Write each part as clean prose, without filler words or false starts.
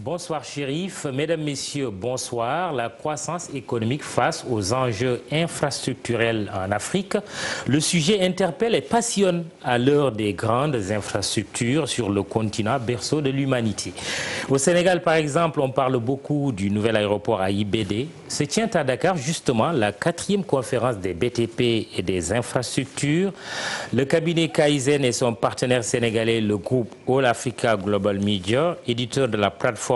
Bonsoir Chérif, mesdames, messieurs, bonsoir. La croissance économique face aux enjeux infrastructurels en Afrique. Le sujet interpelle et passionne à l'heure des grandes infrastructures sur le continent berceau de l'humanité. Au Sénégal, par exemple, on parle beaucoup du nouvel aéroport AIBD. Se tient à Dakar justement la 4e conférence des BTP et des infrastructures. Le cabinet Kaizen et son partenaire sénégalais, le groupe All Africa Global Media, éditeur de la plateforme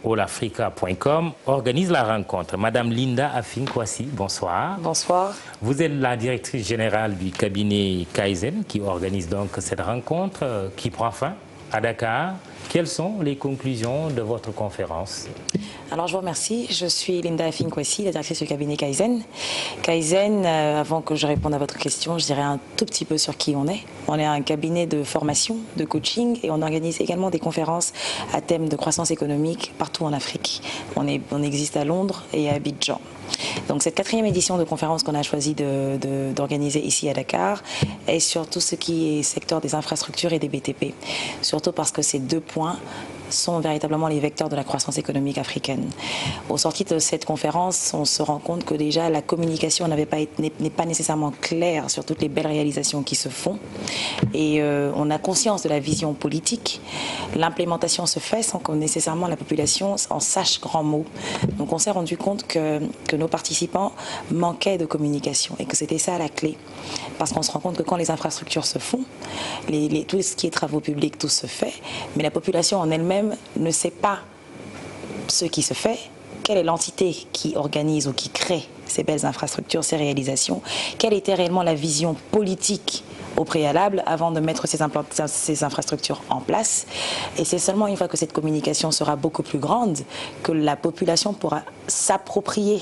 allafrica.com, organise la rencontre. Madame Linda Afin-Kwasi, bonsoir. Bonsoir. Vous êtes la directrice générale du cabinet Kaizen qui organise donc cette rencontre qui prend fin à Dakar. Quelles sont les conclusions de votre conférence? Alors je vous remercie, je suis Linda Afin-Kwasi, la directrice du cabinet Kaizen. Kaizen, avant que je réponde à votre question, je dirais un tout petit peu sur qui on est. On est un cabinet de formation, de coaching et on organise également des conférences à thème de croissance économique partout en Afrique. On existe à Londres et à Abidjan. Donc cette 4e édition de conférence qu'on a choisi d'organiser ici à Dakar est sur tout ce qui est secteur des infrastructures et des BTP. Surtout parce que ces deux points sont véritablement les vecteurs de la croissance économique africaine. Au sorti de cette conférence, on se rend compte que déjà la communication n'est pas nécessairement claire sur toutes les belles réalisations qui se font. Et on a conscience de la vision politique. L'implémentation se fait sans que nécessairement la population en sache grand mot. Donc on s'est rendu compte que nos participants manquaient de communication et que c'était ça la clé. Parce qu'on se rend compte que quand les infrastructures se font, tout ce qui est travaux publics, tout se fait, mais la population en elle-même ne sait pas ce qui se fait, quelle est l'entité qui organise ou qui crée ces belles infrastructures, ces réalisations, quelle était réellement la vision politique au préalable avant de mettre ces infrastructures en place. Et c'est seulement une fois que cette communication sera beaucoup plus grande que la population pourra s'approprier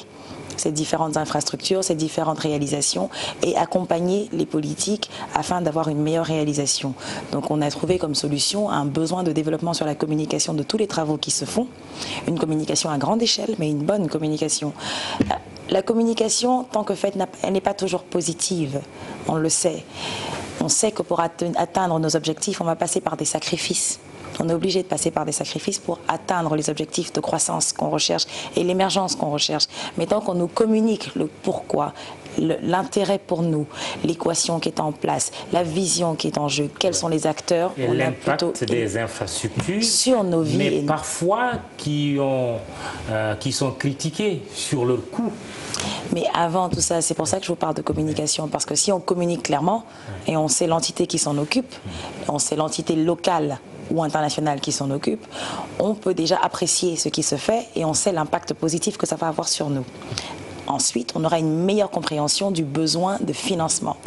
ces différentes infrastructures, ces différentes réalisations et accompagner les politiques afin d'avoir une meilleure réalisation. Donc on a trouvé comme solution un besoin de développement sur la communication de tous les travaux qui se font, une communication à grande échelle, mais une bonne communication. La communication, tant que faite, elle n'est pas toujours positive, on le sait. On sait que pour atteindre nos objectifs, on va passer par des sacrifices. On est obligé de passer par des sacrifices pour atteindre les objectifs de croissance qu'on recherche et l'émergence qu'on recherche. Mais tant qu'on nous communique le pourquoi, l'intérêt pour nous, l'équation qui est en place, la vision qui est en jeu, quels sont les acteurs, et l'impact des infrastructures sur nos vies, mais parfois qui sont critiqués sur leur coût. Mais avant tout ça, c'est pour ça que je vous parle de communication, parce que si on communique clairement et on sait l'entité qui s'en occupe, on sait l'entité locale ou internationale qui s'en occupe, on peut déjà apprécier ce qui se fait et on sait l'impact positif que ça va avoir sur nous. Ensuite, on aura une meilleure compréhension du besoin de financement.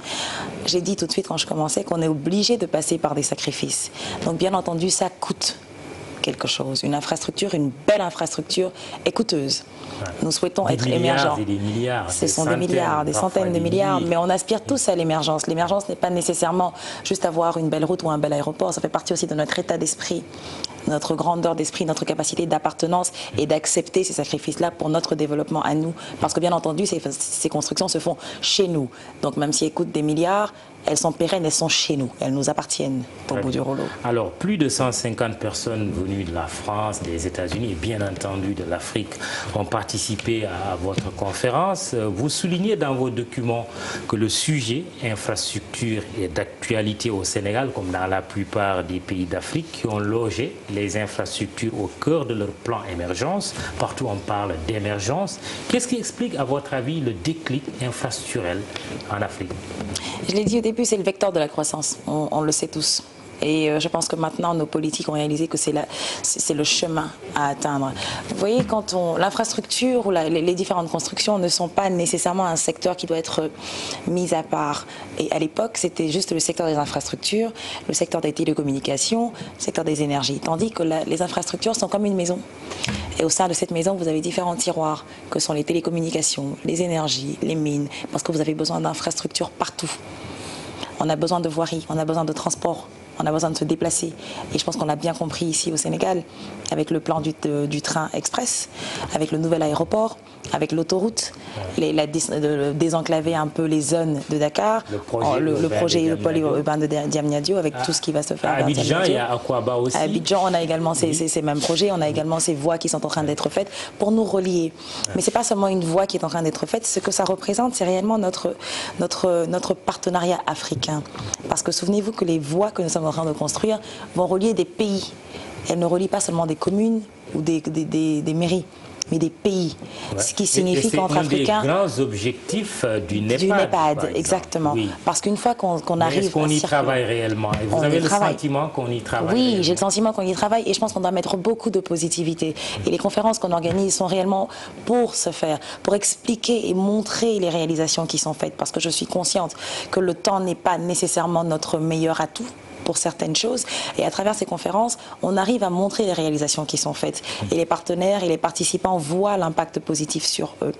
J'ai dit tout de suite quand je commençais qu'on est obligé de passer par des sacrifices. Donc bien entendu, ça coûte quelque chose. Une infrastructure, une belle infrastructure est coûteuse. Nous souhaitons être émergents. Ce sont des milliards, des centaines de milliards, mais on aspire tous à l'émergence. L'émergence n'est pas nécessairement juste avoir une belle route ou un bel aéroport, ça fait partie aussi de notre état d'esprit, notre grandeur d'esprit, notre capacité d'appartenance et d'accepter ces sacrifices-là pour notre développement à nous. Parce que bien entendu, ces constructions se font chez nous. Donc même si elles coûtent des milliards, elles sont pérennes, elles sont chez nous, elles nous appartiennent au bout du rouleau. Alors, plus de 150 personnes venues de la France, des États-Unis et bien entendu de l'Afrique ont participé à votre conférence. Vous soulignez dans vos documents que le sujet infrastructure est d'actualité au Sénégal, comme dans la plupart des pays d'Afrique qui ont logé les infrastructures au cœur de leur plan émergence. Partout on parle d'émergence. Qu'est-ce qui explique à votre avis le déclic infrastructurel en Afrique? Je l'ai dit au début, c'est le vecteur de la croissance, on le sait tous. Et je pense que maintenant, nos politiques ont réalisé que c'est le chemin à atteindre. Vous voyez, quand l'infrastructure ou les différentes constructions ne sont pas nécessairement un secteur qui doit être mis à part. Et à l'époque, c'était juste le secteur des infrastructures, le secteur des télécommunications, le secteur des énergies. Tandis que les infrastructures sont comme une maison. Et au sein de cette maison, vous avez différents tiroirs, que sont les télécommunications, les énergies, les mines, parce que vous avez besoin d'infrastructures partout. On a besoin de voirie, on a besoin de transport, on a besoin de se déplacer. Et je pense qu'on l'a bien compris ici au Sénégal, avec le plan du train express, avec le nouvel aéroport, avec l'autoroute, désenclaver un peu les zones de Dakar, le projet polyurbain de Diamniadio, avec tout ce qui va se faire. À Abidjan, il y a Aquaba aussi. À Abidjan, on a également ces mêmes projets, on a également ces voies qui sont en train d'être faites pour nous relier. Mais ce n'est pas seulement une voie qui est en train d'être faite, ce que ça représente, c'est réellement notre partenariat africain. Parce que souvenez-vous que les voies que nous sommes en train de construire vont relier des pays. Elles ne relient pas seulement des communes ou des mairies, mais des pays. Ouais. Ce qui signifie qu'entre Africains... C'est un des grands objectifs du NEPAD. Du NEPAD, exactement. Oui. Parce qu'une fois qu'on arrive... Est-ce qu'on y travaille réellement? Et vous avez le sentiment qu'on y travaille? Oui, j'ai le sentiment qu'on y travaille et je pense qu'on doit mettre beaucoup de positivité. Et les conférences qu'on organise sont réellement pour ce faire, pour expliquer et montrer les réalisations qui sont faites. Parce que je suis consciente que le temps n'est pas nécessairement notre meilleur atout pour certaines choses, et à travers ces conférences, on arrive à montrer les réalisations qui sont faites. Et les partenaires et les participants voient l'impact positif sur eux.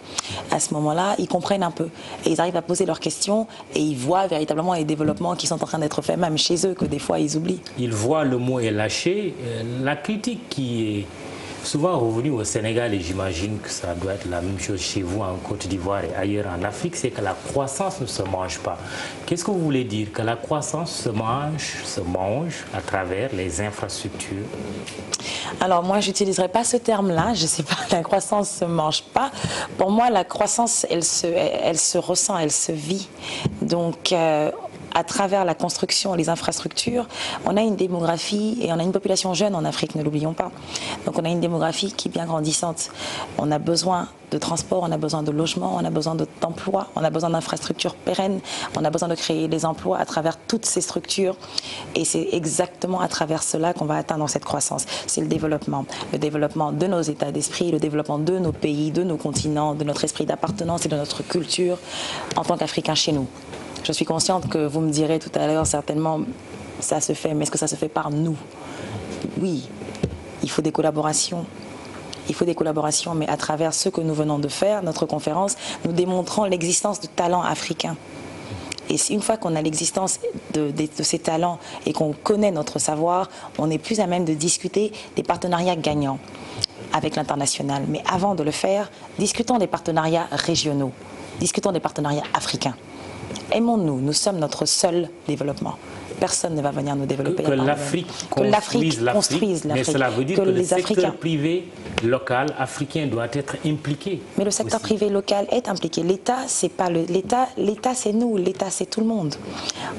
À ce moment-là, ils comprennent un peu, et ils arrivent à poser leurs questions, et ils voient véritablement les développements qui sont en train d'être faits, même chez eux, que des fois ils oublient. Ils voient le mot est lâché. La critique qui est souvent revenue au Sénégal, et j'imagine que ça doit être la même chose chez vous en Côte d'Ivoire et ailleurs en Afrique, c'est que la croissance ne se mange pas. Qu'est-ce que vous voulez dire? Que la croissance se mange à travers les infrastructures? Alors moi, je n'utiliserai pas ce terme-là. Je ne sais pas, la croissance ne se mange pas. Pour moi, la croissance, elle se ressent, elle se vit. Donc... à travers la construction et les infrastructures, on a une démographie et on a une population jeune en Afrique, ne l'oublions pas. Donc on a une démographie qui est bien grandissante. On a besoin de transport, on a besoin de logement, on a besoin d'emplois, on a besoin d'infrastructures pérennes, on a besoin de créer des emplois à travers toutes ces structures. Et c'est exactement à travers cela qu'on va atteindre cette croissance. C'est le développement de nos états d'esprit, le développement de nos pays, de nos continents, de notre esprit d'appartenance et de notre culture en tant qu'Africains chez nous. Je suis consciente que vous me direz tout à l'heure, certainement, ça se fait, mais est-ce que ça se fait par nous? Oui, il faut des collaborations. Il faut des collaborations, mais à travers ce que nous venons de faire, notre conférence, nous démontrons l'existence de talents africains. Et une fois qu'on a l'existence de ces talents et qu'on connaît notre savoir, on est plus à même de discuter des partenariats gagnants avec l'international. Mais avant de le faire, discutons des partenariats régionaux, discutons des partenariats africains. Aimons-nous, nous sommes notre seul développement. Personne ne va venir nous développer. Que l'Afrique construise l'Afrique, mais cela veut dire que le secteur privé local africain doit être impliqué. Mais le secteur privé local est impliqué. L'État, c'est pas l'État, l'État c'est nous, l'État c'est tout le monde.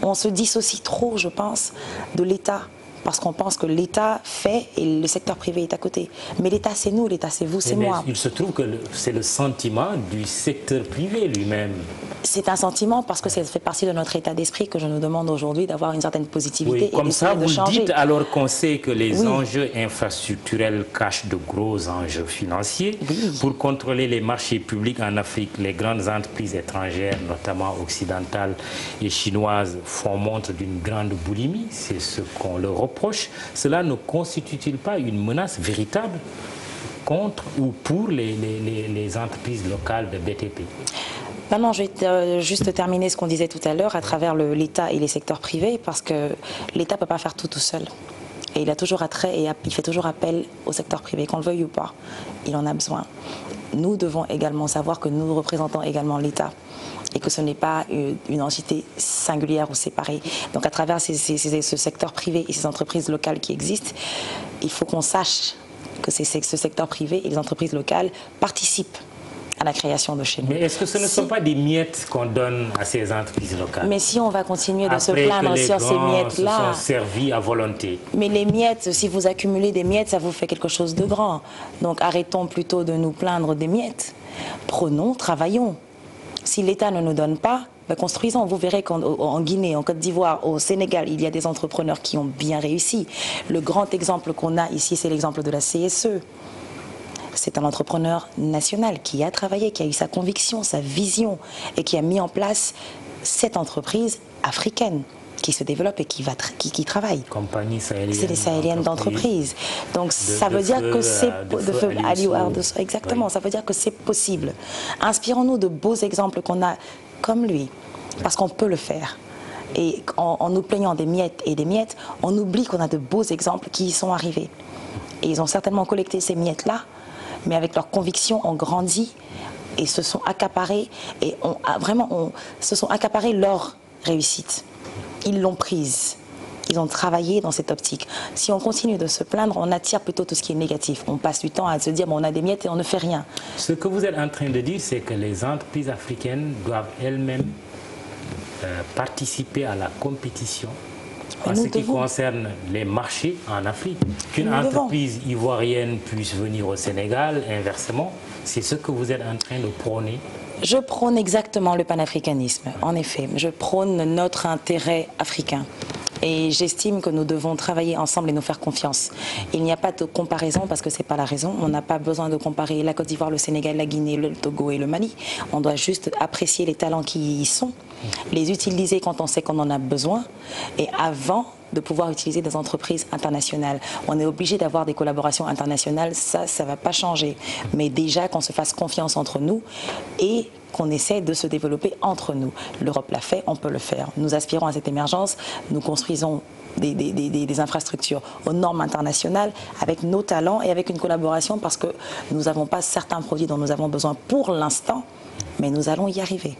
On se dissocie trop, je pense, de l'État. Parce qu'on pense que l'État fait et le secteur privé est à côté. Mais l'État, c'est nous, l'État, c'est vous, c'est moi. Il se trouve que c'est le sentiment du secteur privé lui-même. C'est un sentiment parce que ça fait partie de notre état d'esprit que je nous demande aujourd'hui d'avoir une certaine positivité. Oui, comme ça, vous le dites alors qu'on sait que les enjeux infrastructurels cachent de gros enjeux financiers. Oui. Pour contrôler les marchés publics en Afrique, les grandes entreprises étrangères, notamment occidentales et chinoises, font montre d'une grande boulimie. C'est ce qu'on leur reproche. Cela ne constitue-t-il pas une menace véritable contre ou pour les entreprises locales de BTP? Non, je vais juste terminer ce qu'on disait tout à l'heure à travers l'État et les secteurs privés, parce que l'État ne peut pas faire tout seul. Et il a toujours attrait et il fait toujours appel au secteur privé, qu'on le veuille ou pas. Il en a besoin. Nous devons également savoir que nous représentons également l'État et que ce n'est pas une entité singulière ou séparée. Donc à travers ce secteur privé et ces entreprises locales qui existent, il faut qu'on sache que ce secteur privé et les entreprises locales participent à la création de chez nous. Mais est-ce que ce ne sont pas des miettes qu'on donne à ces entreprises locales? Mais si on va continuer de se plaindre sur ces miettes-là... se sont servis à volonté. Mais les miettes, si vous accumulez des miettes, ça vous fait quelque chose de grand. Donc arrêtons plutôt de nous plaindre des miettes. Prenons, travaillons. Si l'État ne nous donne pas, construisons. Vous verrez qu'en Guinée, en Côte d'Ivoire, au Sénégal, il y a des entrepreneurs qui ont bien réussi. Le grand exemple qu'on a ici, c'est l'exemple de la CSE. C'est un entrepreneur national qui a travaillé, qui a eu sa conviction, sa vision et qui a mis en place cette entreprise africaine qui se développe et qui travaille. Compagnie sahélienne. C'est les sahéliennes d'entreprise. Donc ça veut dire que c'est exactement. Oui. Ça veut dire que c'est possible. Inspirons-nous de beaux exemples qu'on a comme lui, parce qu'on peut le faire. Et en nous plaignant des miettes et des miettes, on oublie qu'on a de beaux exemples qui y sont arrivés. Et ils ont certainement collecté ces miettes-là, mais avec leur conviction, ont grandi et se sont accaparés, et se sont accaparés leur réussite. Ils l'ont prise. Ils ont travaillé dans cette optique. Si on continue de se plaindre, on attire plutôt tout ce qui est négatif. On passe du temps à se dire bon, on a des miettes et on ne fait rien. Ce que vous êtes en train de dire, c'est que les entreprises africaines doivent elles-mêmes participer à la compétition en ce qui concerne les marchés en Afrique. Qu'une entreprise ivoirienne puisse venir au Sénégal, inversement, c'est ce que vous êtes en train de prôner? Je prône exactement le panafricanisme, en effet. Je prône notre intérêt africain. Et j'estime que nous devons travailler ensemble et nous faire confiance. Il n'y a pas de comparaison parce que ce n'est pas la raison. On n'a pas besoin de comparer la Côte d'Ivoire, le Sénégal, la Guinée, le Togo et le Mali. On doit juste apprécier les talents qui y sont, les utiliser quand on sait qu'on en a besoin et avant de pouvoir utiliser des entreprises internationales. On est obligé d'avoir des collaborations internationales, ça ne va pas changer. Mais déjà qu'on se fasse confiance entre nous et qu'on essaie de se développer entre nous. L'Europe l'a fait, on peut le faire. Nous aspirons à cette émergence, nous construisons des infrastructures aux normes internationales avec nos talents et avec une collaboration parce que nous n'avons pas certains produits dont nous avons besoin pour l'instant, mais nous allons y arriver.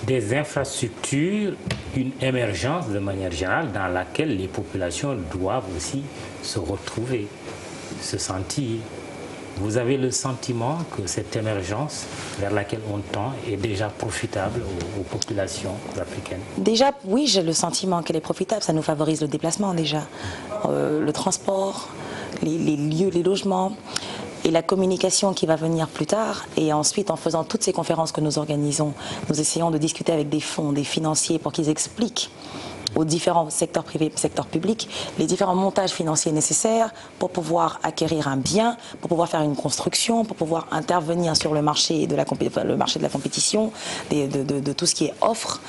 Des infrastructures, une émergence de manière générale dans laquelle les populations doivent aussi se retrouver, se sentir. Vous avez le sentiment que cette émergence vers laquelle on tend est déjà profitable aux populations africaines? Déjà, oui, j'ai le sentiment qu'elle est profitable. Ça nous favorise le déplacement déjà, le transport, les lieux, les logements et la communication qui va venir plus tard. Et ensuite, en faisant toutes ces conférences que nous organisons, nous essayons de discuter avec des fonds, des financiers pour qu'ils expliquent aux différents secteurs privés, secteurs publics, les différents montages financiers nécessaires pour pouvoir acquérir un bien, pour pouvoir faire une construction, pour pouvoir intervenir sur le marché de la compétition, de tout ce qui est offre.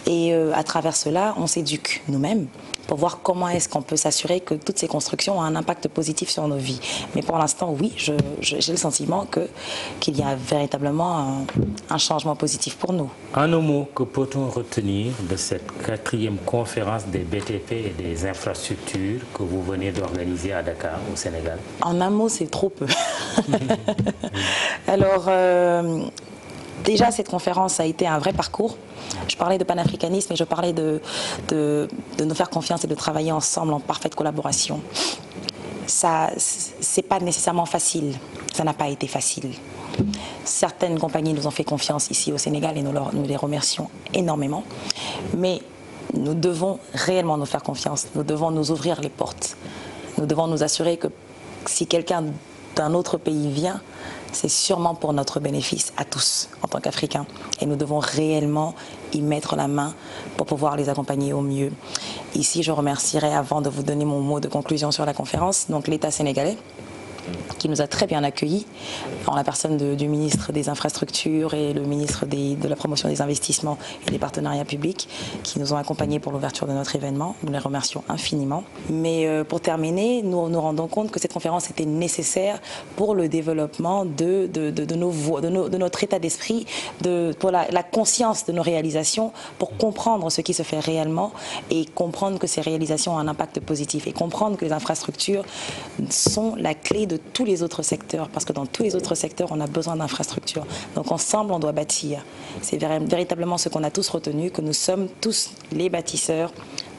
Et à travers cela, on s'éduque nous-mêmes pour voir comment est-ce qu'on peut s'assurer que toutes ces constructions ont un impact positif sur nos vies. Mais pour l'instant, oui, j'ai le sentiment qu'il y a véritablement un changement positif pour nous. En un mot, que peut-on retenir de cette 4e conférence des BTP et des infrastructures que vous venez d'organiser à Dakar, au Sénégal? En un mot, c'est trop peu. Alors, déjà, cette conférence a été un vrai parcours. Je parlais de panafricanisme et je parlais de nous faire confiance et de travailler ensemble en parfaite collaboration. Ça, c'est pas nécessairement facile. Ça n'a pas été facile. Certaines compagnies nous ont fait confiance ici au Sénégal et nous les remercions énormément. Mais nous devons réellement nous faire confiance. Nous devons nous ouvrir les portes. Nous devons nous assurer que si quelqu'un d'un autre pays vient, c'est sûrement pour notre bénéfice à tous en tant qu'Africains. Et nous devons réellement y mettre la main pour pouvoir les accompagner au mieux. Ici, je remercierai, avant de vous donner mon mot de conclusion sur la conférence, donc l'État sénégalais, qui nous a très bien accueillis, en la personne du ministre des Infrastructures et le ministre de la Promotion des Investissements et des Partenariats Publics, qui nous ont accompagnés pour l'ouverture de notre événement. Nous les remercions infiniment. Mais pour terminer, nous nous rendons compte que cette conférence était nécessaire pour le développement de notre état d'esprit, pour la conscience de nos réalisations, pour comprendre ce qui se fait réellement et comprendre que ces réalisations ont un impact positif et comprendre que les infrastructures sont la clé de tous les autres secteurs, parce que dans tous les autres secteurs, on a besoin d'infrastructures. Donc ensemble, on doit bâtir. C'est véritablement ce qu'on a tous retenu, que nous sommes tous les bâtisseurs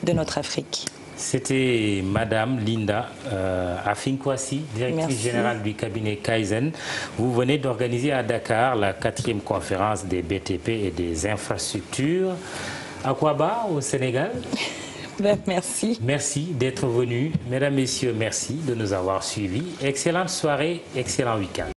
de notre Afrique. C'était Madame Linda Afing-Kwasi, directrice générale du cabinet Kaizen. Vous venez d'organiser à Dakar la 4e conférence des BTP et des infrastructures. À Kwaba, au Sénégal. Merci. Merci d'être venu. Mesdames, Messieurs, merci de nous avoir suivis. Excellente soirée, excellent week-end.